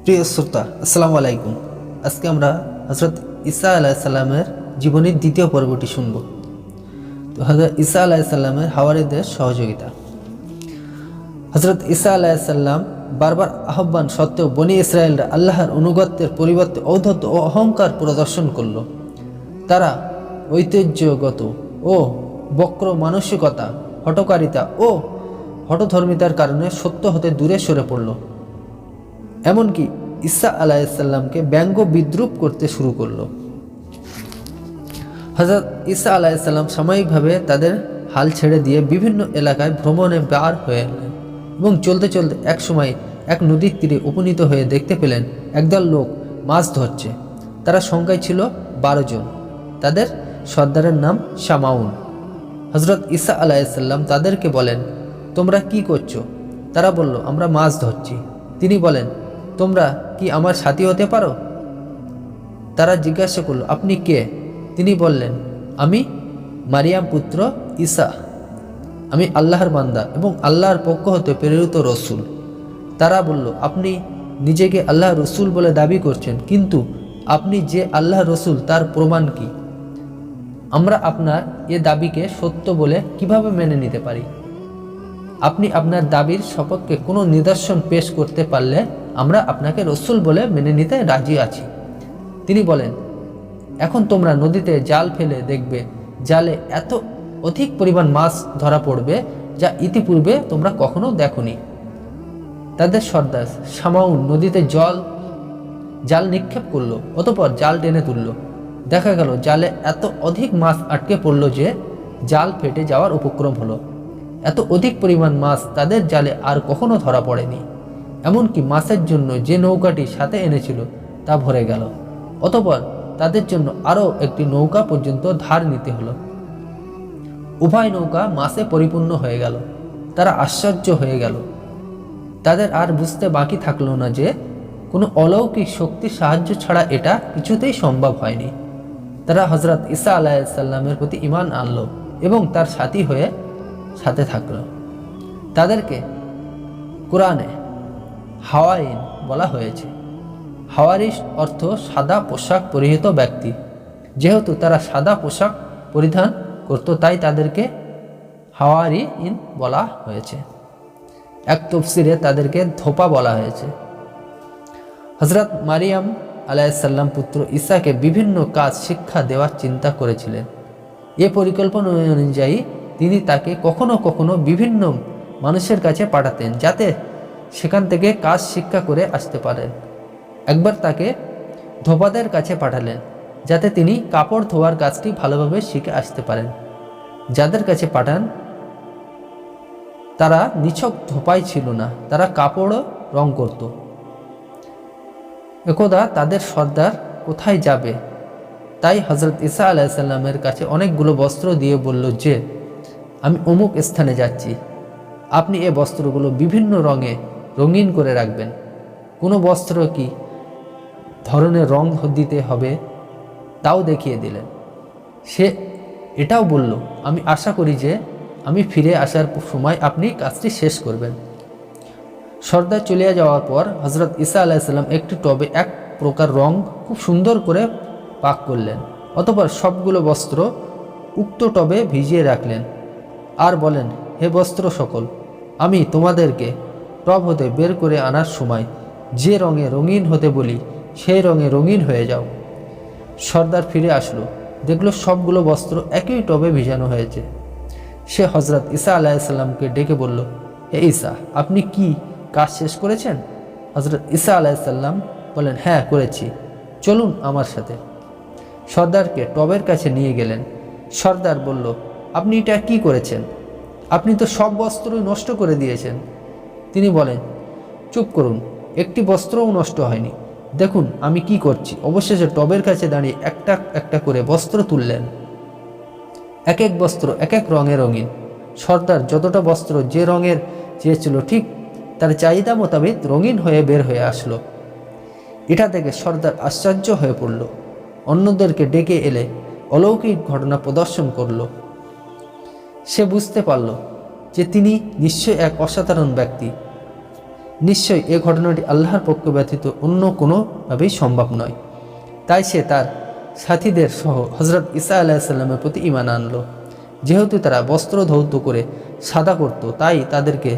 প্রিয় শ্রোতা, আসসালামু আলাইকুম। আজকে আমরা হজরত ঈসা আলাইসাল্লামের জীবনের দ্বিতীয় পর্বটি শুনব। তো হজরত ঈসা আলাইসাল্লামের হাওয়ারিদের সহযোগিতা। হজরত ঈসা আলাইসাল্লাম বারবার আহ্বান সত্ত্বেও বনি ইসরায়েলরা আল্লাহর অনুগত্যের পরিবর্তে ঔদ্ধত্য ও অহংকার প্রদর্শন করল। তারা ঐতিহ্যগত ও বক্র মানসিকতা, হঠকারিতা ও হঠধর্মিতার কারণে সত্য হতে দূরে সরে পড়ল। এমনকি ঈসা আলাইসাল্লামকে ব্যঙ্গ বিদ্রুপ করতে শুরু করলো। হযরত ঈসা আলাইসাল্লাম সাময়িকভাবে তাদের হাল ছেড়ে দিয়ে বিভিন্ন এলাকায় ভ্রমণে বার হয়ে এলেন এবং চলতে চলতে এক সময় এক নদীর তীরে উপনীত হয়ে দেখতে পেলেন একদল লোক মাছ ধরছে। তারা সংখ্যায় ছিল 12 জন। তাদের সর্দারের নাম শামাউন। হযরত ঈসা আলাইসাল্লাম তাদেরকে বলেন, তোমরা কি করছো? তারা বলল, আমরা মাছ ধরছি। তিনি বলেন, তোমরা কি আমার সাথী হতে পারো? তারা জিজ্ঞাসা করল, আপনি কে? তিনি বললেন, আমি মারিয়াম পুত্র ঈসা। আমি আল্লাহর বান্দা এবং আল্লাহর পক্ষ হতে প্রেরিত রসুল। তারা বলল, আপনি নিজেকে আল্লাহ রসুল বলে দাবি করছেন, কিন্তু আপনি যে আল্লাহ রসুল তার প্রমাণ কি? আমরা আপনার এ দাবিকে সত্য বলে কিভাবে মেনে নিতে পারি? আপনি আপনার দাবির সপক্ষে কোনো নিদর্শন পেশ করতে পারলে আমরা আপনাকে রসুল বলে মেনে নিতে রাজি আছি। তিনি বলেন, এখন তোমরা নদীতে জাল ফেলে দেখবে, জালে এত অধিক পরিমাণ মাছ ধরা পড়বে যা ইতিপূর্বে তোমরা কখনো দেখোনি। তাদের সর্দার শামাউন নদীতে জাল নিক্ষেপ করলো, অতঃপর জাল টেনে তুলল। দেখা গেল জালে এত অধিক মাছ আটকে পড়ল যে জাল ফেটে যাওয়ার উপক্রম হলো। এত অধিক পরিমাণ মাছ তাদের জালে আর কখনো ধরা পড়েনি। এমনকি মাছের জন্য যে নৌকাটি সাথে এনেছিল তা ভরে গেল। অতঃপর তাদের জন্য আরও একটি নৌকা পর্যন্ত ধার নিতে হলো। উভয় নৌকা মাছে পরিপূর্ণ হয়ে গেল। তারা আশ্চর্য হয়ে গেল। তাদের আর বুঝতে বাকি থাকলো না যে কোনো অলৌকিক শক্তির সাহায্য ছাড়া এটা কিছুতেই সম্ভব হয়নি। তারা হযরত ঈসা আলাইসাল্লামের প্রতি ঈমান আনলো এবং তার সাথী হয়ে সাথে থাকলো। তাদেরকে কোরআনে হাওয়ারিন বলা হয়েছে। হাওয়ারি অর্থ সাদা পোশাক পরিহিত ব্যক্তি। যেহেতু তারা সাদা পোশাক পরিধান করত, তাই তাদেরকে হাওয়ারিন বলা হয়েছে। এক তফসিরে তাদেরকে ধোপা বলা হয়েছে। হযরত মারিয়াম আলাইসাল্লাম পুত্র ঈসাকে বিভিন্ন কাজ শিক্ষা দেওয়ার চিন্তা করেছিলেন। এ পরিকল্পনা অনুযায়ী তিনি তাকে কখনো কখনো বিভিন্ন মানুষের কাছে পাঠাতেন, যাতে সেখান থেকে কাজ শিক্ষা করে আসতে পারেন। একবার তাকে ধোপাদের কাছে পাঠালেন, যাতে তিনি কাপড় ধোয়ার কাজটি ভালোভাবে শিখে আসতে পারেন। যাদের কাছে পাঠান তারা নিছক ধোপাই ছিল না, তারা কাপড়ও রং করত। একদা তাদের সর্দার কোথায় যাবে, তাই হযরত ঈসা আলাইসাল্লামের কাছে অনেকগুলো বস্ত্র দিয়ে বলল যে, আমি অমুক স্থানে যাচ্ছি, আপনি এ বস্ত্রগুলো বিভিন্ন রঙে রঙিন করে রাখবেন। কোনো বস্ত্র কি ধরনের রং দিতে হবে তাও দেখিয়ে দিলেন। সে এটাও বলল, আমি আশা করি যে আমি ফিরে আসার সময় আপনি কাজটি শেষ করবেন। সর্দার চলে যাওয়ার পর হযরত ঈসা আলাইসাল্লাম একটি টবে এক প্রকার রং খুব সুন্দর করে পাক করলেন। অতঃপর সবগুলো বস্ত্র উক্ত টবে ভিজিয়ে রাখলেন আর বলেন, হে বস্ত্র সকল, আমি তোমাদেরকে টব হতে বের করে আনার সময় যে রঙে রঙিন হতে বলি সেই রঙে রঙিন হয়ে যাও। সর্দার ফিরে আসলো, দেখলো সবগুলো বস্ত্র একই টবে ভিজানো হয়েছে। সে হযরত ঈসা আলাইসাল্লামকে ডেকে বলল, হে ঈসা, আপনি কি কাজ শেষ করেছেন? হযরত ঈসা আলাইসাল্লাম বলেন, হ্যাঁ করেছি, চলুন আমার সাথে। সর্দারকে টবের কাছে নিয়ে গেলেন। সর্দার বলল, আপনি এটা কি করেছেন? আপনি তো সব বস্ত্রই নষ্ট করে দিয়েছেন। তিনি বলেন, চুপ করুন, একটি বস্ত্রও নষ্ট হয়নি। দেখুন আমি কি করছি। অবশেষে টবের কাছে দাঁড়িয়ে একটা একটা করে বস্ত্র তুললেন। এক এক বস্ত্র এক এক রঙে রঙিন। সর্দার যতটা বস্ত্র যে রঙের চেয়েছিল ঠিক তার চাহিদা মোতাবেক রঙিন হয়ে বের হয়ে আসলো। এটা দেখে সর্দার আশ্চর্য হয়ে পড়ল। অন্যদেরকে ডেকে এলে অলৌকিক ঘটনা প্রদর্শন করল। সে বুঝতে পারল যে তিনি নিশ্চয় এক অসাধারণ ব্যক্তি। নিশ্চয়ই এ ঘটনাটি আল্লাহর পক্ষ ব্যতীত অন্য কোনোভাবেই সম্ভব নয়। তাই সে তার সাথীদের সহ হজরত ঈসা আলাইসাল্লামের প্রতি ঈমান আনলো। যেহেতু তারা বস্ত্র ধৌত করে সাদা করত, তাই তাদেরকে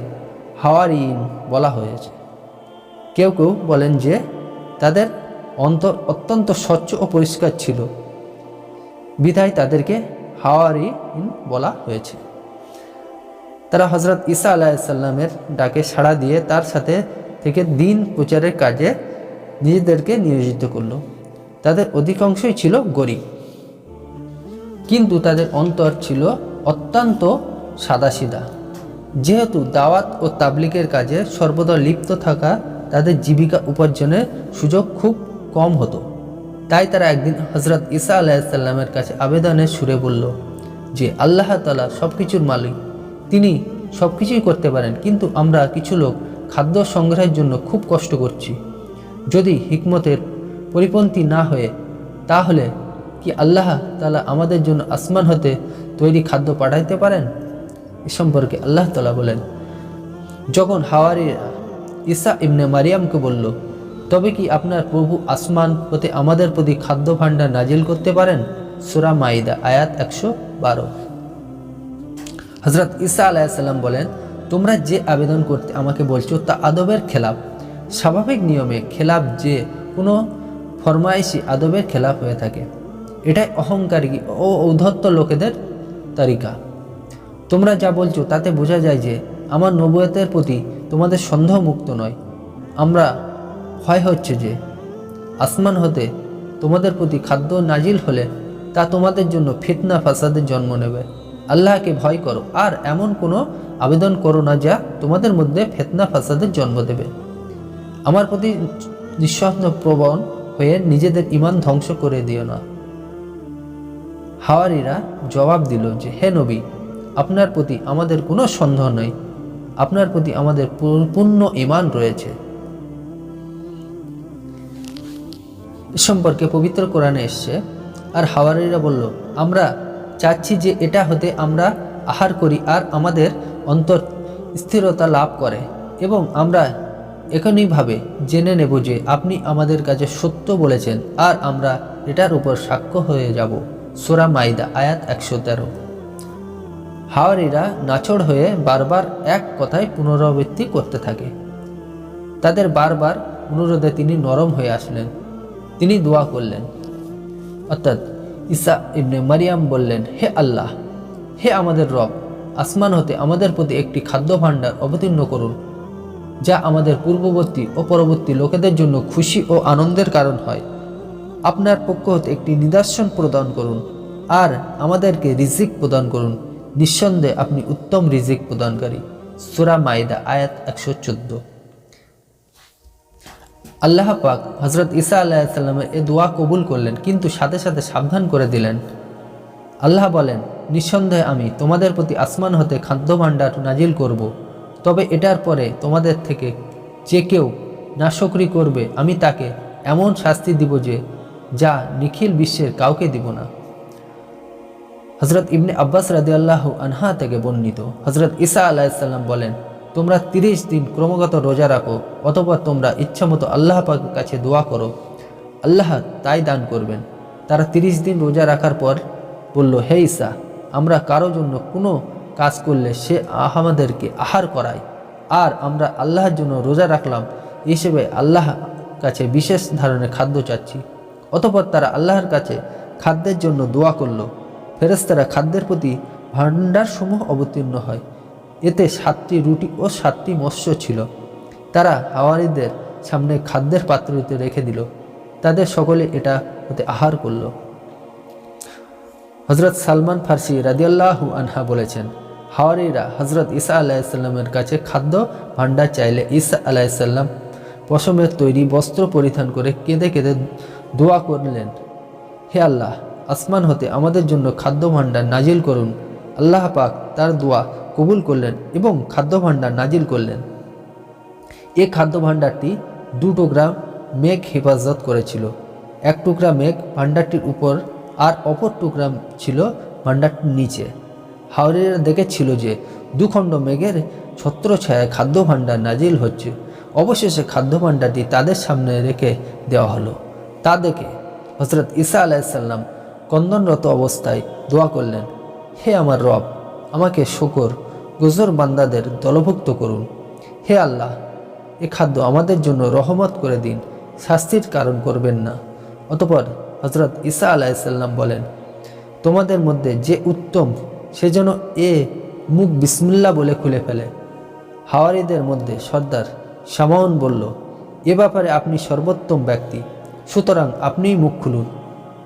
হাওয়ারিয়িন বলা হয়েছে। কেউ কেউ বলেন যে তাদের অন্তর অত্যন্ত স্বচ্ছ ও পরিষ্কার ছিল, বিধায় তাদেরকে হাওয়ারিয়িন বলা হয়েছে। তারা হজরত ঈসা আলাইসাল্লামের ডাকে সাড়া দিয়ে তার সাথে থেকে দিন প্রচারের কাজে নিজেদেরকে নিয়োজিত করল। তাদের অধিকাংশই ছিল গরীব, কিন্তু তাদের অন্তর ছিল অত্যন্ত সাদাসিধা। যেহেতু দাওয়াত ও তাবলিগের কাজে সর্বদা লিপ্ত থাকা তাদের জীবিকা উপার্জনের সুযোগ খুব কম হতো। তাই তারা একদিন হজরত ঈসা আলাইসাল্লামের কাছে আবেদনের সুরে বলল যে আল্লাহ তাআলা সব কিছুর মালিক, তিনি সব কিছুই করতে পারেন, কিন্তু আমরা কিছু লোক খাদ্য সংগ্রহের জন্য খুব কষ্ট করছি। যদি হিকমতের পরিপন্থী না হয়ে, তাহলে কি আল্লাহ তাআলা আমাদের জন্য আসমান হতে তৈরি খাদ্য পাঠাইতে পারেন? এ সম্পর্কে আল্লাহ তাআলা বলেন, যখন হাওয়ারিরা ঈসা ইবনে মারিয়ামকে বলল, তবে কি আপনার প্রভু আসমান হতে আমাদের প্রতি খাদ্য ভাণ্ডার নাজিল করতে পারেন? সূরা মাইদা আয়াত 112। হজরত ঈসা আলাইসাল্লাম বলেন, তোমরা যে আবেদন করতে আমাকে বলছো তা আদবের খেলাফ। স্বাভাবিক নিয়মে খেলাফ যে কোনো ফরমাইশি আদবের খেলাফ হয়ে থাকে। এটাই অহংকারী ও ঔদ্ধত্য লোকেদের তরিকা। তোমরা যা বলছো তাতে বোঝা যায় যে আমার নবুয়তের প্রতি তোমাদের সন্দেহ মুক্ত নয়। আমরা ভয় হচ্ছে যে আসমান হতে তোমাদের প্রতি খাদ্য নাজিল হলে তা তোমাদের জন্য ফিতনা ফাসাদের জন্ম নেবে। আল্লাহকে ভয় করো আর এমন কোনো আবেদন করো না যা তোমাদের মধ্যে ফিতনা ফাসাদের জন্ম দেবে। আমার প্রতি নিঃসন্দেহপ্রবণ হয়ে নিজেদের ঈমান ধ্বংস করে দিও না। হাওয়ারিরা জবাব দিল যে হে নবী, আপনার প্রতি আমাদের কোনো সন্দেহ নেই, আপনার প্রতি আমাদের পূর্ণ ঈমান রয়েছে। এ সম্পর্কে পবিত্র কোরআনে এসছে, আর হাওয়ারিরা বলল, আমরা চাচ্ছি যে এটা হতে আমরা আহার করি আর আমাদের অন্তর স্থিরতা লাভ করে, এবং আমরা এখনইভাবে জেনে নেব যে আপনি আমাদের কাছে সত্য বলেছেন, আর আমরা এটার উপর সাক্ষ্য হয়ে যাব। সূরা মাইদা আয়াত 113। হাওয়ারিরা নাছোড় হয়ে বারবার এক কথায় পুনরাবৃত্তি করতে থাকে। তাদের বারবার অনুরোধে তিনি নরম হয়ে আসলেন। তিনি দোয়া করলেন, অর্থাৎ ঈসা ইবনে মারিয়াম বললেন, হে আল্লাহ, হে আমাদের রব, আসমান হতে আমাদের প্রতি একটি খাদ্য ভাণ্ডার অবতীর্ণ করুন, যা আমাদের পূর্ববর্তী ও পরবর্তী লোকেদের জন্য খুশি ও আনন্দের কারণ হয়। আপনার পক্ষ হতে একটি নিদর্শন প্রদান করুন আর আমাদেরকে রিজিক প্রদান করুন। নিঃসন্দেহে আপনি উত্তম রিজিক প্রদানকারী। সূরা মাইদা আয়াত 114। আল্লাহ পাক হজরত ঈসা আলাইসাল্লামের এ দোয়া কবুল করলেন, কিন্তু সাথে সাথে সাবধান করে দিলেন। আল্লাহ বলেন, নিঃসন্দেহে আমি তোমাদের প্রতি আসমান হতে খাদ্য ভাণ্ডার নাজিল করব, তবে এটার পরে তোমাদের থেকে যে কেউ নাশকরি করবে আমি তাকে এমন শাস্তি দিব যে যা নিখিল বিশ্বের কাউকে দিব না। হজরত ইবনে আব্বাস রাদিয়াল্লাহু আনহা থেকে বর্ণিত, হজরত ঈসা আলাইসাল্লাম বলেন, তোমরা 30 দিন ক্রমাগত রোজা রাখো, অতঃপর তোমরা ইচ্ছামতো আল্লাহ পাকের কাছে দোয়া করো, আল্লাহ তাই দান করবেন। তারা 30 দিন রোজা রাখার পর বলল, হে ঈসা, আমরা কারো জন্য কোনো কাজ করলে সে আমাদেরকে আহার করায়, আর আমরা আল্লাহর জন্য রোজা রাখলাম হিসেবে আল্লাহ কাছে বিশেষ ধরনের খাদ্য চাচ্ছি। অতঃপর তারা আল্লাহর কাছে খাদ্যের জন্য দোয়া করল। ফেরেশতারা খাদ্যের প্রতি ভাণ্ডারসমূহ অবতীর্ণ হয়। এতে 7টি রুটি ও 7টি মৎস্য ছিল। তারা হাওয়ারিদের সামনে খাদ্যের পাত্রতে রেখে দিল। তাদের সকলে এটা হতে আহার করল। হজরত সালমান ফার্সি রাদিয়াল্লাহু আনহা বলেছেন, হাওয়ারিরা হজরত ঈসা আলাইসাল্লামের কাছে খাদ্য ভাণ্ডার চাইলে ঈসা আলাইসাল্লাম পশমের তৈরি বস্ত্র পরিধান করে কেঁদে কেঁদে দোয়া করলেন, হে আল্লাহ, আসমান হতে আমাদের জন্য খাদ্য ভাণ্ডার নাজিল করুন। আল্লাহ পাক তার দোয়া কবুল করলেন এবং খাদ্য ভাণ্ডার নাজিল করলেন। এই খাদ্য ভাণ্ডারটি 2 টুকরা মেঘ হেফাজত করেছিল। এক টুকরা মেঘ ভাণ্ডারটির উপর আর অপর টুকরা ছিল ভাণ্ডারটির নিচে। হাওয়ারিরা দেখেছিল যে 2 খণ্ড মেঘের ছত্রছায়ায় খাদ্য ভাণ্ডার নাজিল হচ্ছে। অবশেষে খাদ্য ভাণ্ডারটি তাদের সামনে রেখে দেওয়া হলো। তা দেখে হজরত ঈসা আলাইসাল্লাম কন্দনরত অবস্থায় দোয়া করলেন, হে আমার রব, আমাকে শুকর গুজর বান্দাদের দলভুক্ত করুন। হে আল্লাহ, এ খাদ্য আমাদের জন্য রহমত করে দিন, শাস্তির কারণ করবেন না। অতঃপর হজরত ঈসা আলাইসাল্লাম বলেন, তোমাদের মধ্যে যে উত্তম সে যেন এ মুখ বিসমিল্লাহ বলে খুলে ফেলে। হাওয়ারিদের মধ্যে সর্দার শামাউন বলল, এ ব্যাপারে আপনি সর্বোত্তম ব্যক্তি, সুতরাং আপনিই মুখ খুলুন।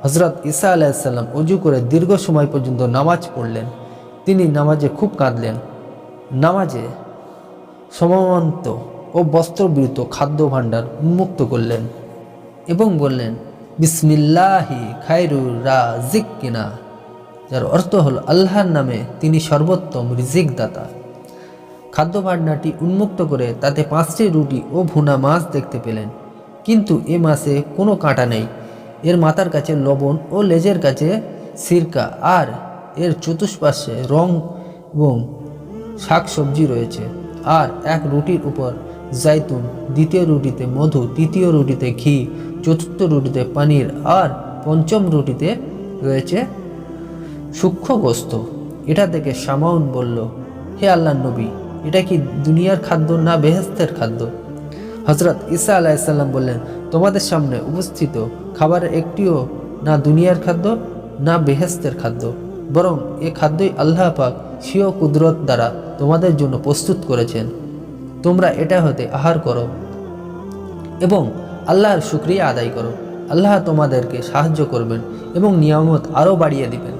হজরত ঈসা আলাইসাল্লাম অজু করে দীর্ঘ সময় পর্যন্ত নামাজ পড়লেন। তিনি নামাজে খুব কাঁদলেন। নামাজে সমমন্ত ও বস্ত্রবৃত খাদ্য ভাণ্ডার উন্মুক্ত করলেন এবং বললেন, বিসমিল্লাহি খায়রুর রাজিক কিনা, যার অর্থ হল আল্লাহর নামে তিনি সর্বোত্তম রিজিক দাতা। খাদ্য ভাণ্ডারটি উন্মুক্ত করে তাতে 5টি রুটি ও ভুনা মাছ দেখতে পেলেন, কিন্তু এ মাছে কোনো কাঁটা নেই। এর মাথার কাছে লবণ ও লেজের কাছে সিরকা, আর এর চতুষ্পার্শ্বে রং এবং শাকসবজি রয়েছে। আর এক রুটির উপর জাইতুন, দ্বিতীয় রুটিতে মধু, তৃতীয় রুটিতে ঘি, চতুর্থ রুটিতে পনির, আর পঞ্চম রুটিতে রয়েছে সূক্ষ্ম গোস্ত। এটা দেখে শামাউন বলল, হে আল্লাহর নবী, এটা কি দুনিয়ার খাদ্য না বেহেশতের খাদ্য? হজরত ঈসা আলাইসাল্লাম বললেন, তোমাদের সামনে উপস্থিত খাবারের একটিও না দুনিয়ার খাদ্য না বেহেশতের খাদ্য, বরং এ খাদ্যই আল্লাহ পাক স্বীয় কুদরত দ্বারা তোমাদের জন্য প্রস্তুত করেছেন। তোমরা এটা হতে আহার করো এবং আল্লাহর শুকরিয়া আদায় করো। আল্লাহ তোমাদেরকে সাহায্য করবেন এবং নিয়ামত আরও বাড়িয়ে দিবেন।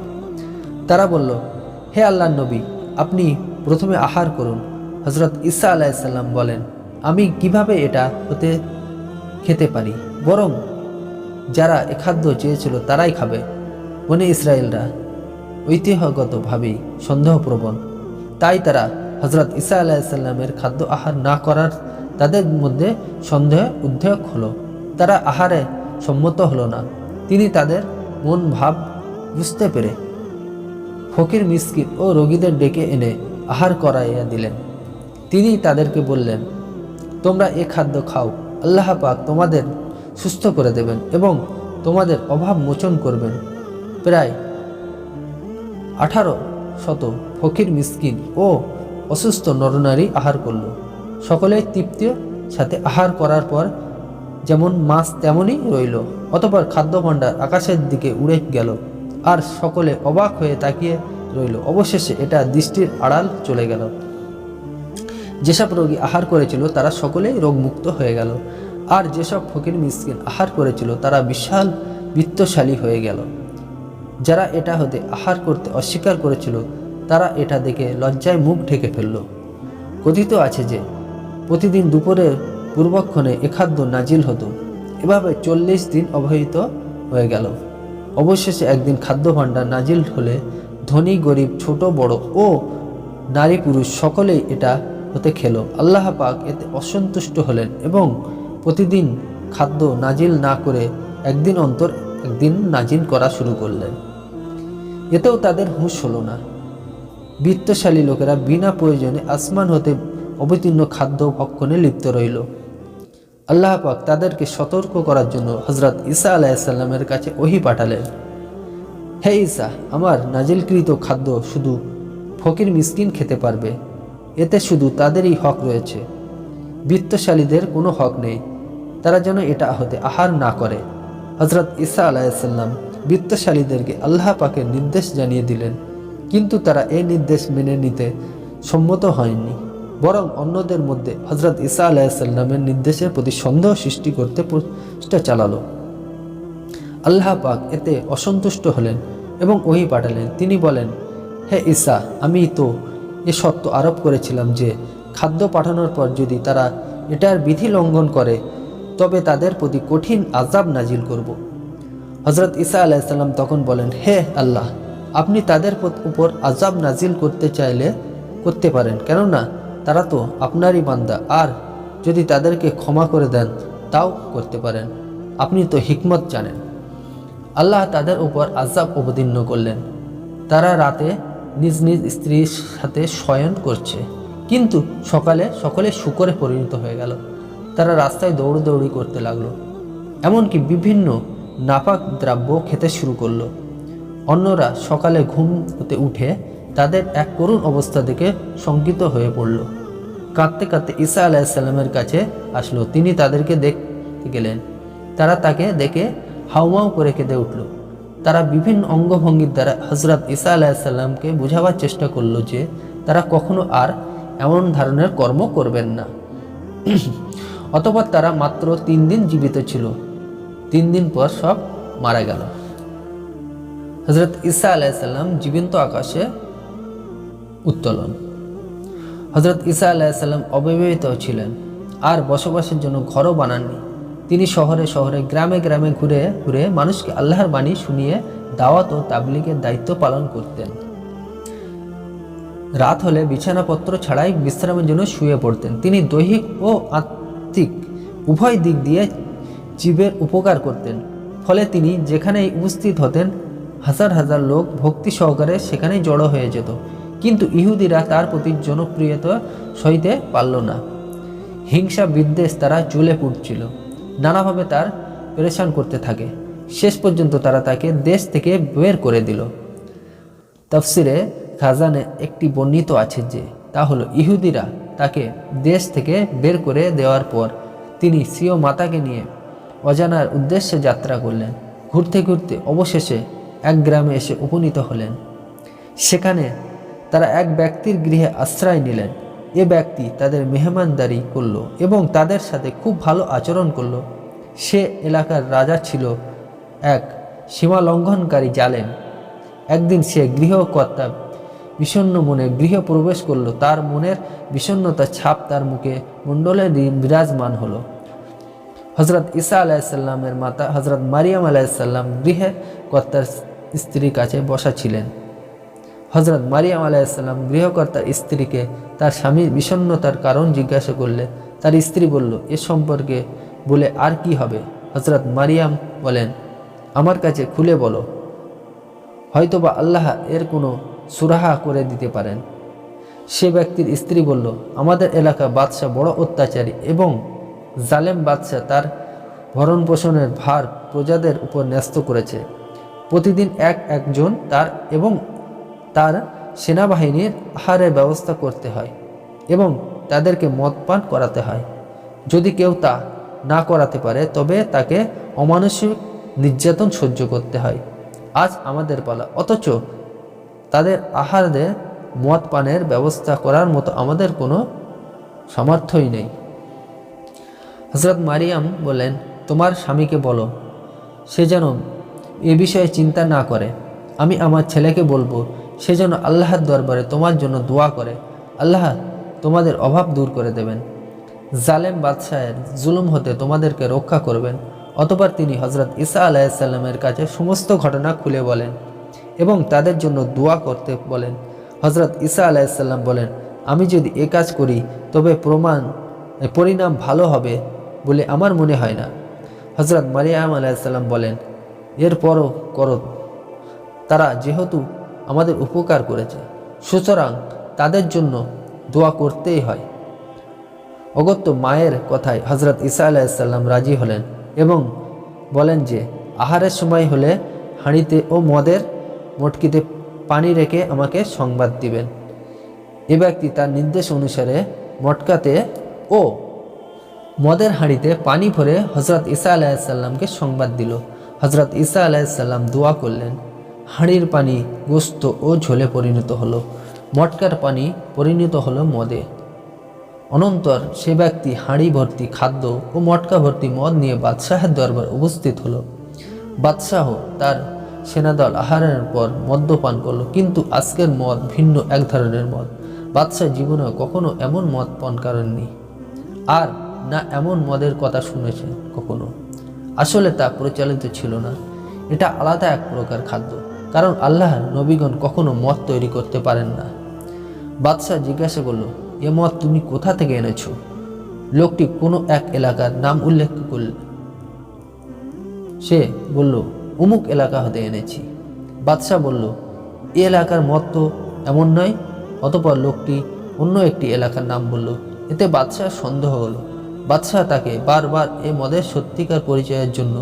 তারা বলল, হে আল্লাহর নবী, আপনি প্রথমে আহার করুন। হজরত ঈসা আলাইসাল্লাম বলেন, আমি কিভাবে এটা হতে খেতে পারি? বরং যারা এ খাদ্য চেয়েছিল তারাই খাবে। বনে ইসরায়েলরা ঐতিহ্যগতভাবেই সন্দেহপ্রবণ, তাই তারা হজরত ঈসা আলাইসাল্লামের খাদ্য আহার না করার তাদের মধ্যে সন্দেহ উদ্বেগ হলো। তারা আহারে সম্মত হলো না। তিনি তাদের মন ভাব বুঝতে পেরে ফকির মিসকিন ও রোগীদের ডেকে এনে আহার করাইয়া দিলেন। তিনি তাদেরকে বললেন, তোমরা এ খাদ্য খাও, আল্লাহ পাক তোমাদের সুস্থ করে দেবেন এবং তোমাদের অভাব মোচন করবেন। প্রায় 1800 ফকির মিসকিন ও অসুস্থ নরনারী আহার করল। সকলেই তৃপ্তির সাথে আহার করার পর যেমন মাছ তেমনই রইল। অতঃপর খাদ্য ভাণ্ডার আকাশের দিকে উড়ে গেল, আর সকলে অবাক হয়ে তাকিয়ে রইল। অবশেষে এটা দৃষ্টির আড়াল চলে গেল। যেসব রোগী আহার করেছিল তারা সকলেই রোগমুক্ত হয়ে গেল, আর যেসব ফকির মিসকিন আহার করেছিল তারা বিশাল বিত্তশালী হয়ে গেল। যারা এটা হতে আহার করতে অস্বীকার করেছিল তারা এটা দেখে লজ্জায় মুখ ঢেকে ফেলল। কথিত আছে যে প্রতিদিন দুপুরের পূর্বক্ষণে এ খাদ্য নাজিল হতো। এভাবে 40 দিন অবহিত হয়ে গেল। অবশেষে একদিন খাদ্য ভাণ্ডার নাজিল হলে ধনী গরিব, ছোট বড় ও নারী পুরুষ সকলেই এটা হতে খেলো। আল্লাহ পাক এতে অসন্তুষ্ট হলেন এবং প্রতিদিন খাদ্য নাজিল না করে একদিন অন্তর একদিন নাজিল করা শুরু করলেন। এতেও তাদের হুঁশ হলো না। বিত্তশালী লোকেরা বিনা প্রয়োজনে আসমান হতে অবতীর্ণ খাদ্য ভক্ষণে লিপ্ত রইল। আল্লাহ পাক তাদেরকে সতর্ক করার জন্য হজরত ঈসা আলাইসাল্লামের কাছে ওহী পাঠালেন, হে ঈসা, আমার নাজিলকৃত খাদ্য শুধু ফকির মিসকিন খেতে পারবে। এতে শুধু তাদেরই হক রয়েছে, বিত্তশালীদের কোনো হক নেই। তারা যেন এটা হতে আহার না করে। হজরত ঈসা আলাইসাল্লাম বিত্তশালীদেরকে আল্লাহ পাকের নির্দেশ জানিয়ে দিলেন, কিন্তু তারা এই নির্দেশ মেনে নিতে সম্মত হয়নি, বরং অন্যদের মধ্যে হজরত ঈসা আলাইসাল্লামের নির্দেশের প্রতি সন্দেহ সৃষ্টি করতে চেষ্টা চালালো। আল্লাহ পাক এতে অসন্তুষ্ট হলেন এবং ওহী পাঠালেন। তিনি বলেন, হে ঈসা, আমি তো এ সত্য আরোপ করেছিলাম যে খাদ্য পাঠানোর পর যদি তারা এটার বিধি লঙ্ঘন করে তবে তাদের প্রতি কঠিন আযাব নাজিল করব। হজরত ঈসা আলাইসাল্লাম তখন বলেন, হে আল্লাহ, আপনি তাদের উপর আযাব নাজিল করতে চাইলে করতে পারেন, কেননা তারা তো আপনারই বান্দা, আর যদি তাদেরকে ক্ষমা করে দেন তাও করতে পারেন। আপনি তো হিকমত জানেন। আল্লাহ তাদের উপর আযাব অবতীর্ণ করলেন। তারা রাতে নিজ নিজ স্ত্রীর সাথে শয়ন করছে, কিন্তু সকালে সকলে শূকরে পরিণত হয়ে গেল। তারা রাস্তায় দৌড়দৌড়ি করতে লাগলো, এমনকি বিভিন্ন নাপাক দ্রব্য খেতে শুরু করলো। অন্যরা সকালে ঘুম হতে উঠে তাদের এক করুণ অবস্থা দেখে শঙ্কিত হয়ে পড়ল। কাঁদতে কাঁদতে ঈসা আলাইসাল্লামের কাছে আসলো। তিনি তাদেরকে দেখতে গেলেন। তারা তাকে দেখে হাউমাউ করে কেঁদে উঠল। তারা বিভিন্ন অঙ্গভঙ্গির দ্বারা হজরত ঈসা আলাইসাল্লামকে বোঝাবার চেষ্টা করলো যে তারা কখনো আর এমন ধরনের কর্ম করবেন না। অতঃপর তারা মাত্র 3 দিন জীবিত ছিল। 3 দিন পর সব মারা গেল। হজরত ঈসা আলাইসাল্লাম জীবন্ত আকাশে উত্তোলন। হজরত ঈসা আলাইসাল্লাম অবিবাহিত ছিলেন আর বসবাসের জন্য ঘরও বানাননি। তিনি শহরে শহরে গ্রামে গ্রামে ঘুরে ঘুরে মানুষকে আল্লাহর বাণী শুনিয়ে দাওয়াত ও তাবলীগের দায়িত্ব পালন করতেন। রাত হলে বিছানাপত্র ছাড়াই বিশ্রামের জন্য শুয়ে পড়তেন। তিনি দৈহিক ও আত্মিক উভয় দিক দিয়ে জীবের উপকার করতেন। ফলে তিনি যেখানেই উপস্থিত হতেন হাজার হাজার লোক ভক্তি সহকারে সেখানেই জড়ো হয়ে যেত। কিন্তু ইহুদিরা তার প্রতি জনপ্রিয়তা সইতে পারল না। হিংসা বিদ্বেষ তারা জ্বলে পুড়ছিল, নানাভাবে তার পেরেশান করতে থাকে। শেষ পর্যন্ত তারা তাকে দেশ থেকে বের করে দিল। তাফসিরে খাজানে একটি বর্ণিত আছে যে তা হলো ইহুদিরা তাকে দেশ থেকে বের করে দেওয়ার পর তিনি স্বীয় মাতাকে নিয়ে অজানার উদ্দেশ্যে যাত্রা করলেন। ঘুরতে ঘুরতে অবশেষে এক গ্রামে এসে উপনীত হলেন। সেখানে তারা এক ব্যক্তির গৃহে আশ্রয় নিলেন। এ ব্যক্তি তাদের মেহমানদারি করল এবং তাদের সাথে খুব ভালো আচরণ করল। সে এলাকার রাজা ছিল এক সীমা লঙ্ঘনকারী জালেম। একদিন সে গৃহকর্তা বিষণ্ণ মনে গৃহ প্রবেশ করল। তার মনের বিষণ্ণতার ছাপ তার মুখে মণ্ডলে বিরাজমান হলো। হজরত ঈসা আলাইসাল্লামের মাতা হজরত মারিয়াম আলাইসাল্লাম গৃহে কর্তার স্ত্রীর কাছে বসা ছিলেন। হজরত মারিয়াম আলাইসাল্লাম গৃহকর্তার স্ত্রীকে তার স্বামীর বিষণ্ণতার কারণ জিজ্ঞাসা করলে তার স্ত্রী বলল, এ সম্পর্কে বলে আর কি হবে? হজরত মারিয়াম বলেন, আমার কাছে খুলে বলো, হয়তোবা আল্লাহ এর কোনো সুরাহা করে দিতে পারেন। সে ব্যক্তির স্ত্রী বলল, আমাদের এলাকা বাদশাহ বড় অত্যাচারী এবং জালেম বাদশাহ তার ভরণ পোষণের ভার প্রজাদের উপর ন্যস্ত করেছে। প্রতিদিন একজন তার এবং তার সেনাবাহিনীর আহারের ব্যবস্থা করতে হয় এবং তাদেরকে মদ পান করাতে হয়। যদি কেউ তা না করাতে পারে তবে তাকে অমানসিক নির্যাতন সহ্য করতে হয়। আজ আমাদের পালা, অথচ তাদের আহারে মদ পানের ব্যবস্থা করার মতো আমাদের কোনো সামর্থ্যই নেই। হজরত মারিয়াম বলেন, তোমার স্বামীকে বলো সে যেন এ বিষয়ে চিন্তা না করে। আমি আমার ছেলেকে বলবো সে যেন আল্লাহর দরবারে তোমার জন্য দোয়া করে। আল্লাহ তোমাদের অভাব দূর করে দেবেন, জালেম বাদশাহের জুলুম হতে তোমাদেরকে রক্ষা করবেন। অতঃপর তিনি হজরত ঈসা আলাইসাল্লামের কাছে সমস্ত ঘটনা খুলে বলেন এবং তাদের জন্য দোয়া করতে বলেন। হজরত ঈসা আলাইসাল্লাম বলেন, আমি যদি এ কাজ করি তবে পরিণাম ভালো হবে বলে আমার মনে হয় না। হজরত মারিয়াম আলাইসাল্লাম বলেন, এরপরও করো, তারা যেহেতু আমাদের উপকার করেছে সুতরাং তাদের জন্য দোয়া করতেই হয়। অগত্য মায়ের কথায় হজরত ঈসা আলাইসাল্লাম রাজি হলেন এবং বলেন যে আহারের সময় হলে হাঁড়িতে ও মদের মটকিতে পানি রেখে আমাকে সংবাদ দিবেন। এ ব্যক্তি তার নির্দেশ অনুসারে মটকাতে ও মদের হাঁড়িতে পানি ভরে হজরত ঈসা আলাইসাল্লামকে সংবাদ দিল। হজরত ঈসা আলাইসাল্লাম দোয়া করলেন। হাঁড়ির পানি গোস্ত ও ঝোলে পরিণত হলো, মটকার পানি পরিণত হলো মদে। অনন্তর সে ব্যক্তি হাঁড়ি ভর্তি খাদ্য ও মটকা ভর্তি মদ নিয়ে বাদশাহের দরবার উপস্থিত হলো। বাদশাহ তার সেনাদল আহারের পর মদ্যপান করলো, কিন্তু আজকের মদ ভিন্ন এক ধরনের মদ। বাদশাহ জীবনে কখনো এমন মদ পান করেননি, আর না এমন মদের কথা শুনেছেন কখনো। আসলে তা প্রচলিত ছিল না, এটা আলাদা এক প্রকার খাদ্য, কারণ আল্লাহর নবীগণ কখনো মদ তৈরি করতে পারেন না। বাদশাহ জিজ্ঞাসা করল, এ মদ তুমি কোথা থেকে এনেছো? লোকটি কোনো এক এলাকার নাম উল্লেখ করল। সে বলল, অমুক এলাকা হতে এনেছি। বাদশাহ বলল, এ এলাকার মদ তো এমন নয়। অতঃপর লোকটি অন্য একটি এলাকার নাম বলল। এতে বাদশাহ সন্দেহ হলো। বাদশাহ তাকে বারবার এ মদের সত্যিকার পরিচয়ের জন্য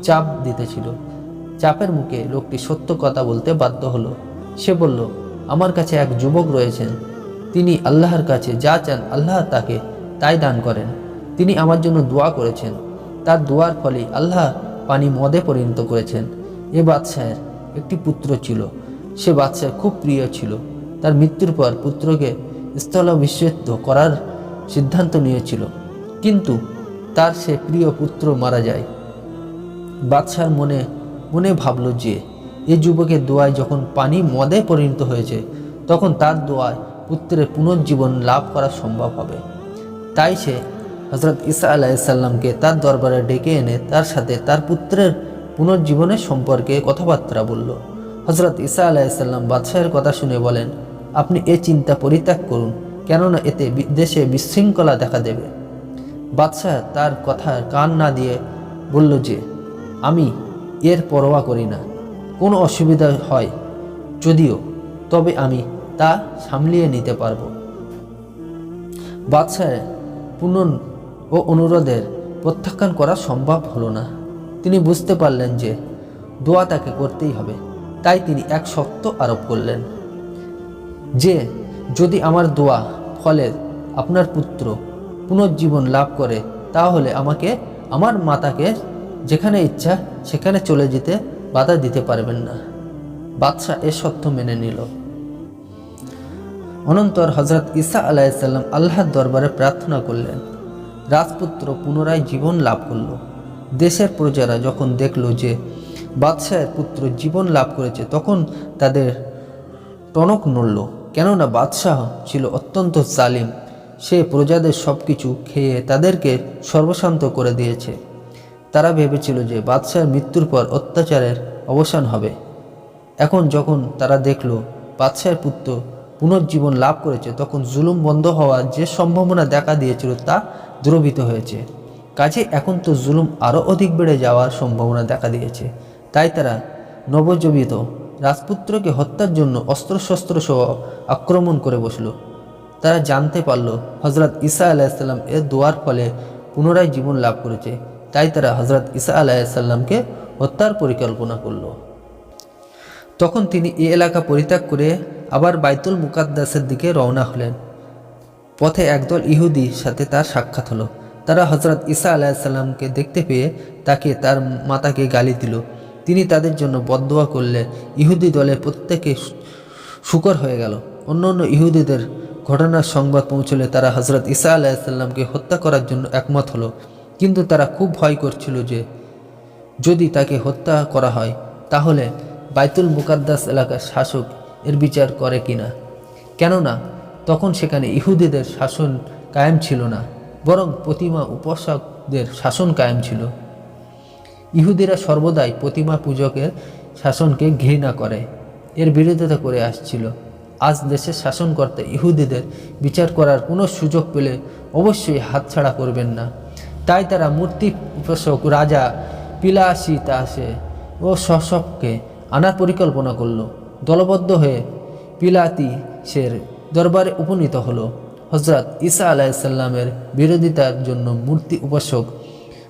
চাপ দিতেছিল। চাপের মুখে লোকটি সত্য কথা বলতে বাধ্য হলো। সে বলল, আমার কাছে এক যুবক রয়েছেন, তিনি আল্লাহর কাছে যা চান আল্লাহ তাকে তাই দান করেন। তিনি আমার জন্য দোয়া করেছেন, তার দোয়ার ফলে আল্লাহ পানি মদে পরিণত করেছেন। এ বাদশাহের একটি পুত্র ছিল, সে বাদশার খুব প্রিয় ছিল। তার মৃত্যুর পর পুত্রকে স্থলাভিষিক্ত করার সিদ্ধান্ত নিয়েছিল, কিন্তু তার সে প্রিয় পুত্র মারা যায়। বাদশার মনে মনে ভাবল যে এ যুবকের দোয়ায় যখন পানি মদে পরিণত হয়েছে, তখন তার দোয়ায় পুত্রের পুনর্জীবন লাভ করা সম্ভব হবে। তাই সে হজরত ঈসা আলাইসাল্লামকে তার দরবারে ডেকে এনে তার সাথে তার পুত্রের পুনর্জীবনের সম্পর্কে কথাবার্তা বলল। হজরত ঈসা আলাইসাল্লাম বাদশাহের কথা শুনে বলেন, আপনি এ চিন্তা পরিত্যাগ করুন, কেননা এতে দেশে বিশৃঙ্খলা দেখা দেবে। বাদশাহ তার কথার কান না দিয়ে বলল যে, আমি এর পরোয়া করি না। কোনো অসুবিধা হয় যদিও, তবে আমি তা সামলিয়ে নিতে পারব। বাদশাহের পুনঃ ও অনুরোধের প্রত্যাখ্যান করা সম্ভব হলো না। তিনি বুঝতে পারলেন যে দোয়া তাকে করতেই হবে। তাই তিনি এক শর্ত আরোপ করলেন যে, যদি আমার দোয়া ফলে আপনার পুত্র পুনর্জীবন লাভ করে, তাহলে আমাকে আমার মাতাকে যেখানে ইচ্ছা সেখানে চলে যেতে বাধা দিতে পারবেন না। বাদশাহ এ শর্ত মেনে নিল। অনন্তর হজরত ঈসা আলাইসাল্লাম আল্লাহর দরবারে প্রার্থনা করলেন। রাজপুত্র পুনরায় জীবন লাভ করল। দেশের প্রজারা যখন দেখল যে বাদশাহের পুত্র জীবন লাভ করেছে, তখন তাদের টনক নড়ল, কেননা বাদশাহ ছিল অত্যন্ত জালিম। সে প্রজাদের সব কিছু খেয়ে তাদেরকে সর্বশান্ত করে দিয়েছে। তারা ভেবেছিল যে বাদশাহের মৃত্যুর পর অত্যাচারের অবসান হবে। এখন যখন তারা দেখল বাদশাহের পুত্র পুনর্জীবন লাভ করেছে, তখন জুলুম বন্ধ হওয়ার যে সম্ভাবনা দেখা দিয়েছিল তা দ্রবীত হয়েছে। কাজে এখন তো জুলুম আরও অধিক বেড়ে যাওয়ার সম্ভাবনা দেখা দিয়েছে। তাই তারা নবজীবিত রাজপুত্রকে হত্যার জন্য অস্ত্রশস্ত্র সহ আক্রমণ করে বসল। তারা জানতে পারল হজরত ঈসা আলাইসাল্লাম এর দোয়ার ফলে পুনরায় জীবন লাভ করেছে। তাই তারা হজরত ঈসা আলাইসাল্লামকে হত্যার পরিকল্পনা করল। তখন তিনি এই এলাকা পরিত্যাগ করে আবার বাইতুল মুকাদ্দাসের দিকে রওনা হলেন। পথে একদল ইহুদির সাথে তার সাক্ষাৎ হলো। তারা হজরত ঈসা আলাইসাল্লামকে দেখতে পেয়ে তাকে তার মাতাকে গালি দিল। তিনি তাদের জন্য বদদোয়া করলে ইহুদি দলের প্রত্যেকে শুকর হয়ে গেল। অন্য অন্য ইহুদিদের ঘটনার সংবাদ পৌঁছলে তারা হজরত ঈসা আলাইসাল্লামকে হত্যা করার জন্য একমত হলো, কিন্তু তারা খুব ভয় করছিল যে যদি তাকে হত্যা করা হয় তাহলে বাইতুল মুকাদ্দাস এলাকার শাসক এর বিচার করে কিনা, কেননা তখন সেখানে ইহুদিদের শাসন কায়েম ছিল না, বরং প্রতিমা উপাসকদের শাসন কায়েম ছিল। ইহুদিরা সর্বদাই প্রতিমা পূজকের শাসনকে ঘৃণা করে, এর বিরোধিতা করে আসছিল। আজ দেশের শাসনকর্তা ইহুদিদের বিচার করার কোনো সুযোগ পেলে অবশ্যই হাতছাড়া করবেন না। তাই তারা মূর্তি উপাসক রাজা পিলাসিতাসে ও শশককে আনার পরিকল্পনা করল। দলবদ্ধ হয়ে পিলাতিসের দরবারে উপনীত হলো। হজরত ঈসা আলাইসাল্লামের বিরোধিতার জন্য মূর্তি উপাসক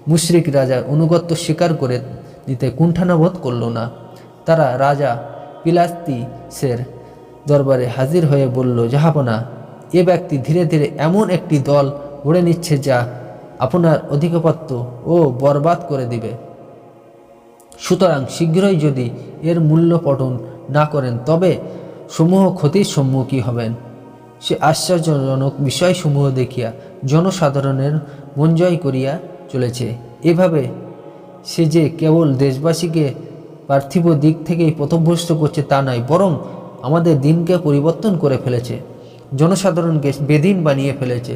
মুশরিক রাজার অনুগত্য স্বীকার করে নিতে কুণ্ঠাবোধ করল না। তারা রাজা পিলাতিসের দরবারে হাজির হয়ে বলল, জাহাপনা, এ ব্যক্তি ধীরে ধীরে এমন একটি দল গড়ে নিচ্ছে যা আপনার অধিপত্য ও বরবাদ করে দিবে। সুতরাং শীঘ্রই যদি এর মূল্য পতন না করেন তবে সমূহ ক্ষতির সম্মুখীন হবেন। সে আশ্চর্যজনক বিষয়সমূহ দেখিয়া জনসাধারণের মন জয় করিয়া চলেছে। এভাবে সে যে কেবল দেশবাসীকে পার্থিব দিক থেকেই পথভ্রষ্ট করছে তা নয়, বরং আমাদের দিনকে পরিবর্তন করে ফেলেছে, জনসাধারণকে বেদিন বানিয়ে ফেলেছে।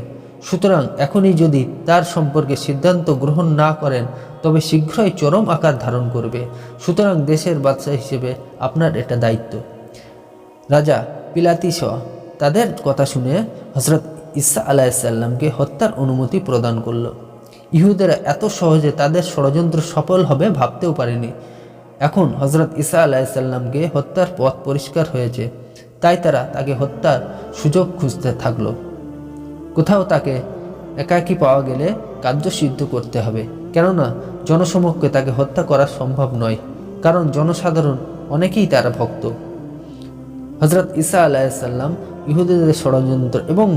সুতরাং এখনই যদি তার সম্পর্কে সিদ্ধান্ত গ্রহণ না করেন তবে শীঘ্রই চরম আকার ধারণ করবে। সুতরাং দেশের বাদশা হিসেবে আপনার এটা দায়িত্ব। রাজা পিলাতিস তাদের কথা শুনে হজরত ঈসা আলাইসাল্লামকে হত্যার অনুমতি প্রদান করল। ইহুদেরা এত সহজে তাদের ষড়যন্ত্র সফল হবে ভাবতেও পারেনি। এখন হজরত ঈসা আলাইসাল্লামকে হত্যার পথ পরিষ্কার হয়েছে, তাই তারা তাকে হত্যার সুযোগ খুঁজতে থাকল। কোথাও তাকে একাকী পাওয়া গেলে কার্যসিদ্ধ করতে হবে, কেননা জনসমক্ষে তাকে হত্যা করা সম্ভব নয়, কারণ জনসাধারণ অনেকেই তার ভক্ত। হজরত ঈসা আলাইহিসসালাম ইহুদিদের ষড়যন্ত্র এবং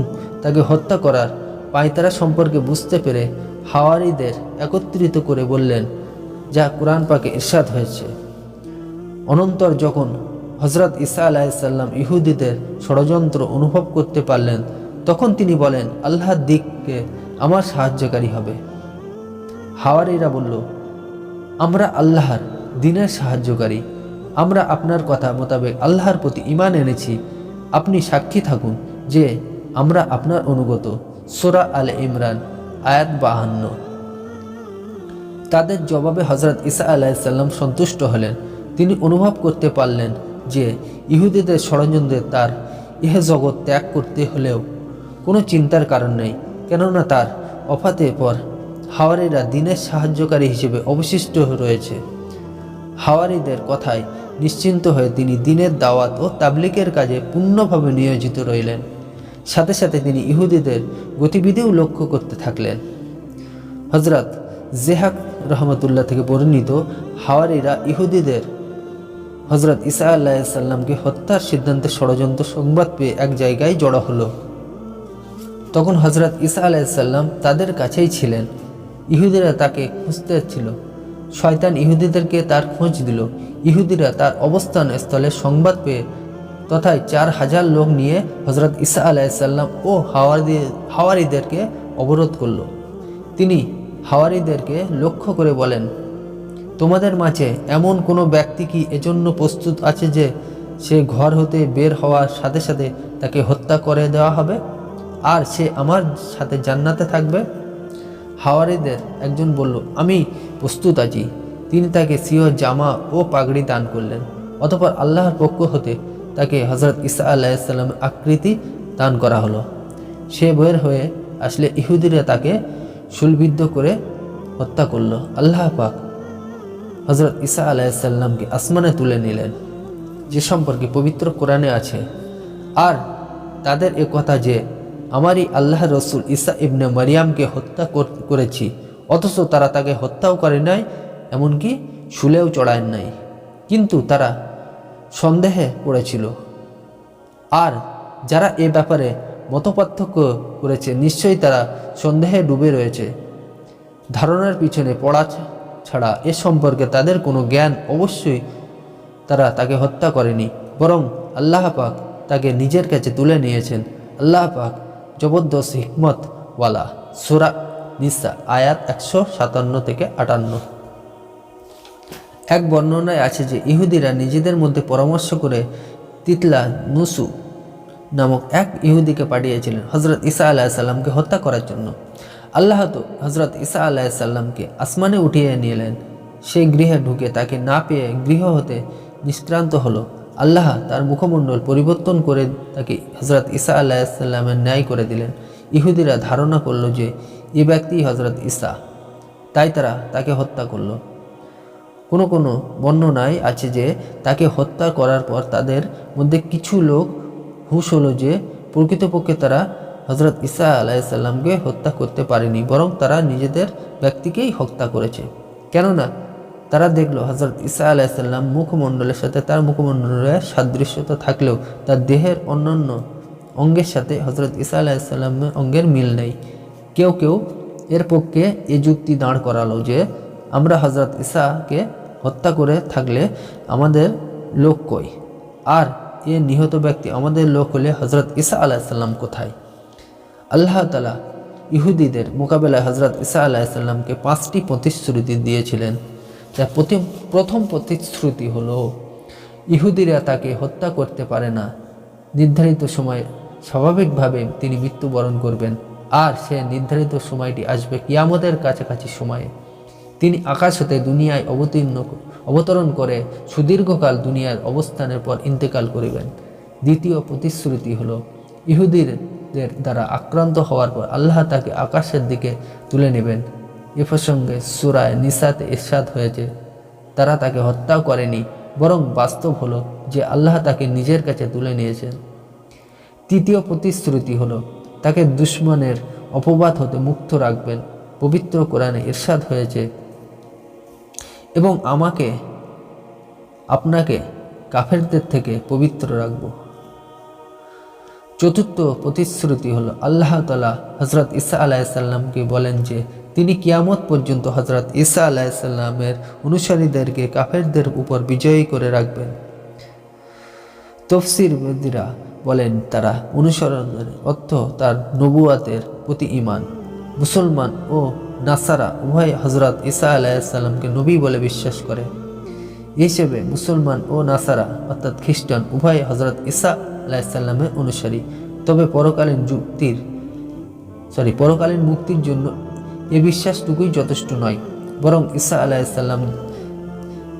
তাকে হত্যা করার পায়তারা সম্পর্কে বুঝতে পেরে হাওয়ারিদের একত্রিত করে বললেন, যা কোরআন পাকে ইরশাদ হয়েছে। অনন্তর যখন হজরত ঈসা আলাইহিসসালাম ইহুদিদের ষড়যন্ত্র অনুভব করতে পারলেন, তখন তিনি বলেন, আল্লাহর দিকে আমার সাহায্যকারী হবে। হাওয়ারিরা বলল, আমরা আল্লাহর দ্বীনের সাহায্যকারী, আমরা আপনার কথা মোতাবেক আল্লাহর প্রতি ঈমান এনেছি, আপনি সাক্ষী থাকুন যে আমরা আপনার অনুগত। সূরা আলে ইমরান আয়াত 52। তাদের জবাবে হজরত ঈসা আলাইহিসসালাম সন্তুষ্ট হলেন। তিনি অনুভব করতে পারলেন যে ইহুদিদের ষড়যন্ত্রে তার ইহে জগৎ ত্যাগ করতে হলেও কোনো চিন্তার কারণ নেই, কেননা তার ওফাতের পর হাওয়ারিরা দ্বীনের সাহায্যকারী হিসেবে অবশিষ্ট রয়েছে। হাওয়ারিদের কথায় নিশ্চিন্ত হয়ে তিনি দ্বীনের দাওয়াত ও তাবলীগের কাজে পূর্ণভাবে নিয়োজিত রইলেন। সাথে সাথে তিনি ইহুদিদের গতিবিধিও লক্ষ্য করতে থাকলেন। হজরত জেহাক রহমতুল্লাহ থেকে বর্ণিত, হাওয়ারিরা ইহুদিদের হজরত ঈসা আলাইহিসসালামকে হত্যার সিদ্ধান্তে ষড়যন্ত্র সংবাদ পেয়ে এক জায়গায় জড়ো হলো। তখন হজরত ঈসা আলাইহিসসালাম তাদের কাছেই ছিলেন। ইহুদিরা তাকে খুঁজতে ছিল। শয়তান ইহুদিদেরকে তার খোঁজ দিল। ইহুদিরা তার অবস্থান স্থলে সংবাদ পেয়ে তথায় 4000 লোক নিয়ে হজরত ঈসা আলাইহিসসালাম ও হাওয়ারিদেরকে অবরোধ করল। তিনি হাওয়ারিদেরকে লক্ষ্য করে বলেন, তোমাদের মাঝে এমন কোনো ব্যক্তি কি এজন্য প্রস্তুত আছে যে সে ঘর হতে বের হওয়ার সাথে সাথে তাকে হত্যা করে দেওয়া হবে আর সে আমার সাথে জান্নাতে থাকবে? হাওয়ারিদের একজন বলল, আমি প্রস্তুত আছি। তিনি তাকে সিংহ জামা ও পাগড়ি দান করলেন। অতঃপর আল্লাহর পক্ষ হতে তাকে হজরত ঈসা আলাইহিসসালামের আকৃতি দান করা হলো। সে বের হয়ে আসলে ইহুদিরা তাকে শূলবিদ্ধ করে হত্যা করল। আল্লাহ পাক হজরত ঈসা আলাইহিসসালামকে আসমানে তুলে নিলেন, যে সম্পর্কে পবিত্র কোরআনে আছে। আর তাদের এ কথা যে আমারই আল্লাহ রসুল ঈসা ইবনে মারিয়ামকে হত্যা করেছি, অথচ তারা তাকে হত্যাও করে নাই, এমনকি শুলেও চড়ায় নাই, কিন্তু তারা সন্দেহে পড়েছিল। আর যারা এ ব্যাপারে মতপার্থক্য করেছে, নিশ্চয়ই তারা সন্দেহে ডুবে রয়েছে। ধারণার পিছনে পড়া ছাড়া এ সম্পর্কে তাদের কোনো জ্ঞান অবশ্যই তারা তাকে হত্যা করেনি, বরং আল্লাহ পাক তাকে নিজের কাছে তুলে নিয়েছেন। আল্লাহ পাক জবরদস্ত হিকমতওয়ালা। সূরা নিসা আয়াত 157 থেকে 58। এক বর্ণনায় আছে যে ইহুদিরা নিজেদের মধ্যে পরামর্শ করে তিতলা নুসু নামক এক ইহুদিকে পাঠিয়েছিলেন হজরত ঈসা আলাইহিসসালামকে হত্যা করার জন্য। আল্লাহ তো হজরত ঈসা আলাইহিসসালামকে আসমানে উঠিয়ে নিলেন। সেই গৃহে ঢুকে তাকে না পেয়ে গৃহ হতে নিষ্ক্রান্ত হলো। আল্লাহ তার মুখমণ্ডল পরিবর্তন করে তাকে হজরত ঈসা আলাইহিসসালামের ন্যায় করে দিলেন। ইহুদিরা ধারণা করল যে এ ব্যক্তি হজরত ঈসা, তাই তারা তাকে হত্যা করল। কোনো কোনো বর্ণনায় আছে যে তাকে হত্যা করার পর তাদের মধ্যে কিছু লোক হুঁশ হলো যে প্রকৃতপক্ষে তারা হজরত ঈসা আলাইহিসসালামকে হত্যা করতে পারেনি, বরং তারা নিজেদের ব্যক্তিকেই হত্যা করেছে। কেননা তারা দেখলো হজরত ঈসা আলাইহিসসালাম মুখমণ্ডলের সাথে তার মুখমণ্ডলের সাদৃশ্যতা থাকলেও তার দেহের অন্যান্য অঙ্গের সাথে হজরত ঈসা আলাইহিসসালামের অঙ্গের মিল নেই। কেউ কেউ এর পক্ষে এ যুক্তি দাঁড় করালো যে আমরা হজরত ঈসাকে হত্যা করে থাকলে আমাদের লোক কই, আর এ নিহত ব্যক্তি আমাদের লোক হলে হজরত ঈসা আলাইহিসসালাম কোথায়? আল্লাহ তাআলা ইহুদিদের মোকাবেলায় হজরত ঈসা আলাইহিসসালামকে 5টি প্রতিশ্রুতি দিয়েছিলেন। যার প্রথম প্রতিশ্রুতি হলো ইহুদিরা তাকে হত্যা করতে পারে না, নির্ধারিত সময়ে স্বাভাবিকভাবে তিনি মৃত্যুবরণ করবেন, আর সে নির্ধারিত সময়টি আসবে কিয়ামতের কাছাকাছি সময়ে। তিনি আকাশ হতে দুনিয়ায় অবতরণ করে সুদীর্ঘকাল দুনিয়ার অবস্থানের পর ইন্তেকাল করিবেন। দ্বিতীয় প্রতিশ্রুতি হলো ইহুদিদের দ্বারা আক্রান্ত হওয়ার পর আল্লাহ তাকে আকাশের দিকে তুলে নেবেন। এ প্রসঙ্গে সূরা নিসাতে ইরশাদ হয়েছে, তারা তাকে হত্যাও করেনি, বরং বাস্তব হলো যে আল্লাহ তাকে নিজের কাছে তুলে নিয়েছেন। তৃতীয় প্রতিশ্রুতি হলো তাকে দুশমনের অপবাদ হতে মুক্ত রাখবেন। পবিত্র কোরআনে ইরশাদ হয়েছে, এবং আপনাকে কাফেরদের থেকে পবিত্র রাখব। চতুর্থ প্রতিশ্রুতি হলো আল্লাহ তাআলা হযরত ঈসা আলাইহিসসালামকে বলেন যে তিনি কিয়ামত পর্যন্ত হযরত ঈসা আলাইহিসসালামের অনুসারীদেরকে কাফেরদের উপর বিজয়ী করে রাখবেন। তাফসীরবিদরা বলেন তারা অনুসরণের অর্থ তার নবুয়াতের প্রতি ঈমান। মুসলমান ও নাসারা উভয় হযরত ঈসা আলাইহিসসালামকে নবী বলে বিশ্বাস করে। এই হিসেবে মুসলমান ও নাসারা অর্থাৎ খ্রিস্টান উভয় হযরত ঈসা আলাইহিসসালামের অনুসারী। তবে পরকালীন মুক্তির জন্য এ বিশ্বাসটুকুই যথেষ্ট নয়, বরং ঈসা আলাইহিসসালাম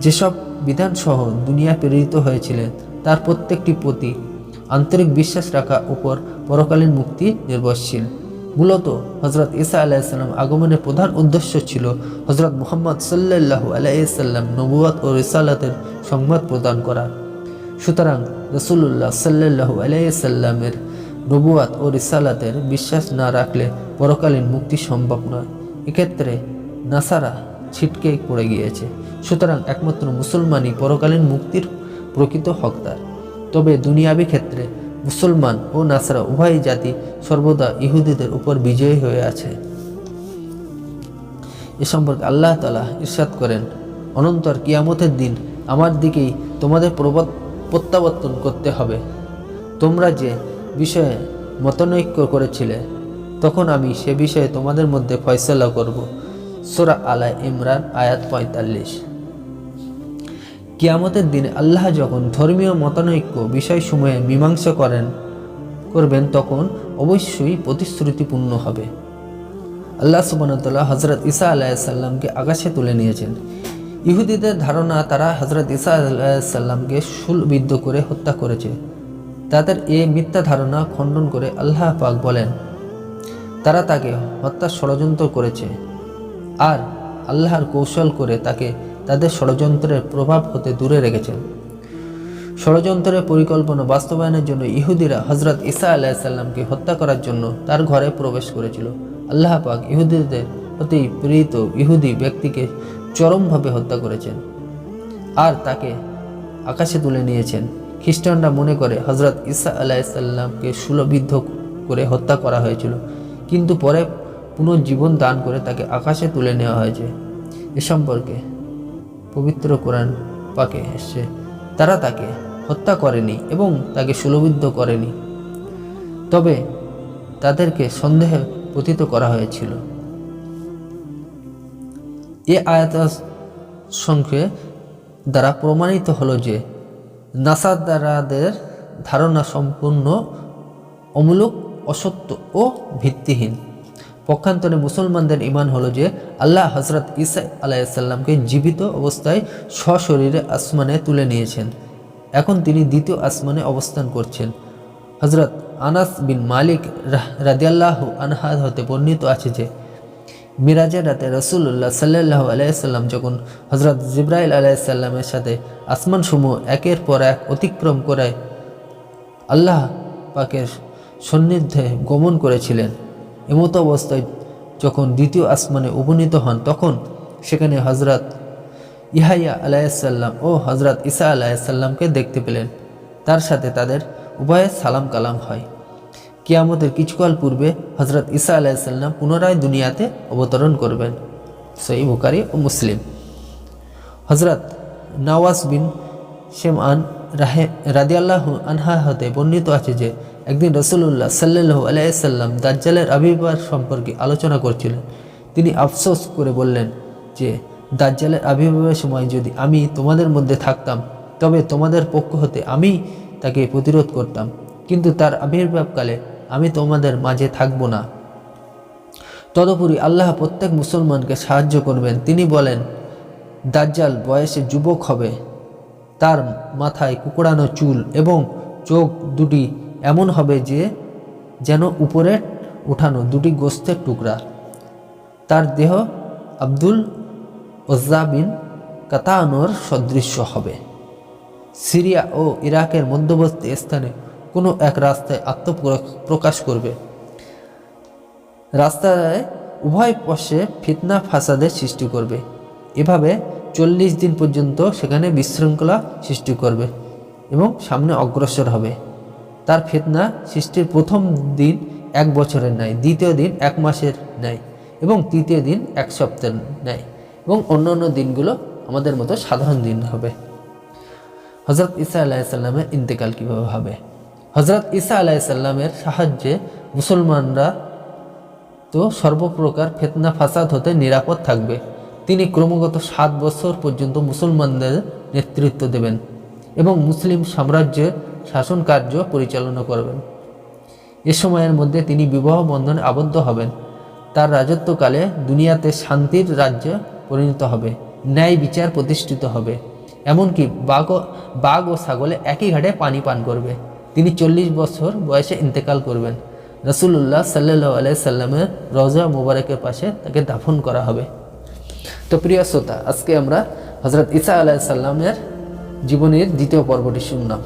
যেসব বিধানসহ দুনিয়া প্রেরিত হয়েছিলেন তার প্রত্যেকটি প্রতি আন্তরিক বিশ্বাস রাখা উপর পরকালীন মুক্তি নির্ভরশীল। মূলত হযরত ঈসা আলাইহিসসালাম আগমনের প্রধান উদ্দেশ্য ছিল হযরত মুহাম্মদ সাল্লাল্লাহু আলাইহি সাল্লাম নবুয়ত ও রিসালাতের সংবাদ প্রদান করা। সুতরাং রাসূলুল্লাহ সাল্লাল্লাহু আলাইহি সাল্লামের নবুয়ত ও রিসালাতের বিশ্বাস না রাখলে পরকালীন মুক্তি সম্ভব নয়। এক্ষেত্রে নাসারা ছিটকে পড়ে গিয়েছে। সুতরাং একমাত্র মুসলমানই পরকালীন মুক্তির প্রকৃত হকদার। তবে দুনিয়াবী ক্ষেত্রে মুসলমান ও নাসারা উভয় জাতি সর্বদা ইহুদিদের উপর বিজয়ী হয়ে আছে। এ সম্পর্কে আল্লাহ তাআলা ইরশাদ করেন, অনন্তর কিয়ামতের দিন আমার দিকেই তোমাদের প্রত্যাবর্তন করতে হবে। তোমরা যে বিষয়ে মতানৈক্য করেছিলে তখন আমি সে বিষয়ে তোমাদের মধ্যে ফয়সালা করব। সূরা আলে ইমরান আয়াত 45। কিয়ামতের দিনে আল্লাহ যখন ধর্মীয় মতানৈক্য বিষয়সমূহে মীমাংসা করবেন তখন অবশ্যই প্রতিশ্রুতিপূর্ণ হবে। আল্লাহ সুবহানাহু ওয়া তাআলা হযরত ঈসা আলাইহিস সালামকে আকাশে তুলে নিয়েছেন। ইহুদিদের ধারণা তারা হযরত ঈসা আলাইহিস সালামকে শূলবিদ্ধ করে হত্যা করেছে। তাদের এই মিথ্যা ধারণা খণ্ডন করে আল্লাহ পাক বলেন, তারা তাকে হত্যার ষড়যন্ত্র করেছে আর আল্লাহর কৌশল করে তাকে তাদের ষড়যন্ত্রের প্রভাব হতে দূরে রেখেছেন। ষড়যন্ত্রের পরিকল্পনা বাস্তবায়নের জন্য ইহুদিরা হযরত ঈসা আলাইহিস সালামকে হত্যা করার জন্য তার ঘরে প্রবেশ করেছিল। আল্লাহ পাক ইহুদিদের প্রতি প্রেরিত ইহুদি ব্যক্তিকে চরমভাবে হত্যা করেছেন আর তাকে আকাশে তুলে নিয়েছেন। খ্রিস্টানরা মনে করে হযরত ঈসা আলাইহিস সালামকে শূলবিদ্ধ করে হত্যা করা হয়েছিল, কিন্তু পরে পুনর্জীবন দান করে তাকে আকাশে তুলে নেওয়া হয়েছে। এ সম্পর্কে পবিত্র কোরআন পাকে এসেছে, তারা তাকে হত্যা করেনি এবং তাকে শূলবিদ্ধ করেনি, তবে তাদেরকে সন্দেহে পতিত করা হয়েছিল। এ আয়াতের সংখ্যে দ্বারা প্রমাণিত হলো যে নাসারাদের ধারণা সম্পূর্ণ অমূলক, অসত্য ও ভিত্তিহীন। পক্ষান্তরে মুসলমানদের ঈমান হলো যে আল্লাহ হযরত ঈসা আলাইহিস সালামকে জীবিত অবস্থায় সশরীরে আসমানে তুলে নিয়েছেন। এখন তিনি দ্বিতীয় আসমানে অবস্থান করছেন। হযরত আনাস বিন মালিক রাদিয়াল্লাহু আনহু হতে বর্ণিত আছে যে মিরাজের রাতে রাসূলুল্লাহ সাল্লাল্লাহু আলাইহি সাল্লাম যখন হযরত জিবরাইল আলাইহিস সালামের সাথে আসমানসমূহ একের পর এক অতিক্রম করে আল্লাহ পাকের সান্নিধ্যে গমন করেছিলেন, এমত অবস্থায় যখন দ্বিতীয় আসমানে উপনীত হন তখন সেখানে হযরত ইয়াহইয়া আলাইহিস সালাম ও হযরত ঈসা আলাইহিস সালামকে দেখতে পেলেন। তার সাথে তাদের উভয়ের সালাম কালাম হয়। কিয়ামতের কিছুকাল পূর্বে হযরত ঈসা আলাইহিস সালাম পুনরায় দুনিয়াতে অবতরণ করবেন। সহিহ বুখারী ও মুসলিম। হযরত নাওয়াস বিন শিমআন রাদিয়াল্লাহু আনহা হতে বর্ণিত আছে যে একদিন রাসূলুল্লাহ সাল্লাল্লাহু আলাইহি সাল্লাম দাজ্জালের আবির্ভাব সম্পর্কে আলোচনা করছিলেন। তিনি আফসোস করে বললেন যে দাজ্জালের আবির্ভাবের সময় যদি আমি তোমাদের মধ্যে থাকতাম তবে তোমাদের পক্ষ হতে আমি তাকে প্রতিরোধ করতাম, কিন্তু তার আবির্ভাবকালে আমি তোমাদের মাঝে থাকব না। তদুপরি আল্লাহ প্রত্যেক মুসলমানকে সাহায্য করবেন। তিনি বলেন, দাজ্জাল বয়সে যুবক হবে, তার মাথায় কুকড়ানো চুল এবং চোখ দুটি এমন হবে যে যেন উপরে উঠানো দুটি গোস্তের টুকরা। তার দেহ আব্দুল উজ্জা বিন কাতানোর সদৃশ্য হবে। সিরিয়া ও ইরাকের মধ্যবর্তী স্থানে কোনো এক রাস্তায় আত্মপ্রকাশ করবে। রাস্তায় উভয় পক্ষে ফিতনা ফাসাদের সৃষ্টি করবে। এভাবে 40 দিন পর্যন্ত সেখানে বিশৃঙ্খলা সৃষ্টি করবে এবং সামনে অগ্রসর হবে। তার ফিতনা সৃষ্টির প্রথম দিন 1 বছরের ন্যায়, দ্বিতীয় দিন 1 মাসের ন্যায় এবং তৃতীয় দিন 1 সপ্তাহের ন্যায় এবং অন্যান্য দিনগুলো আমাদের মতো সাধারণ দিন হবে। হযরত ঈসা আলাইহিস সালামের ইন্তেকাল কীভাবে হবে? হযরত ঈসা আলাইহিস সালামের সাহায্যে মুসলমানরা তো সর্বপ্রকার ফিতনা ফাসাদ হতে নিরাপদ থাকবে। তিনি ক্রমাগত 7 বছর পর্যন্ত মুসলমানদের নেতৃত্ব দেবেন এবং মুসলিম সাম্রাজ্যের শাসন কার্য পরিচালনা করবেন। এ সময়ের মধ্যে তিনি বিবাহ বন্ধনে আবদ্ধ হবেন। তার রাজত্বকালে দুনিয়াতে শান্তির রাজ্যে পরিণত হবে, ন্যায় বিচার প্রতিষ্ঠিত হবে, এমনকি বাঘ ও ছাগলে একই ঘাটে পানি পান করবে। তিনি 40 বছর বয়সে ইন্তেকাল করবেন। রাসূলুল্লাহ সাল্লাল্লাহু আলাইহি সাল্লামের রওজা মুবারকের পাশে তাকে দাফন করা হবে। তো প্রিয় শ্রোতা, আজকে আমরা হযরত ঈসা আলাইহিস সালামের জীবনের দ্বিতীয় পর্বটি শুনলাম।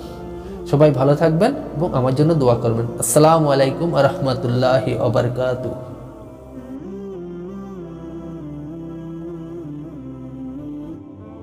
সবাই ভালো থাকবেন এবং আমার জন্য দোয়া করবেন। আসসালামু আলাইকুম ওয়া রাহমাতুল্লাহি ওয়া বারাকাতুহু।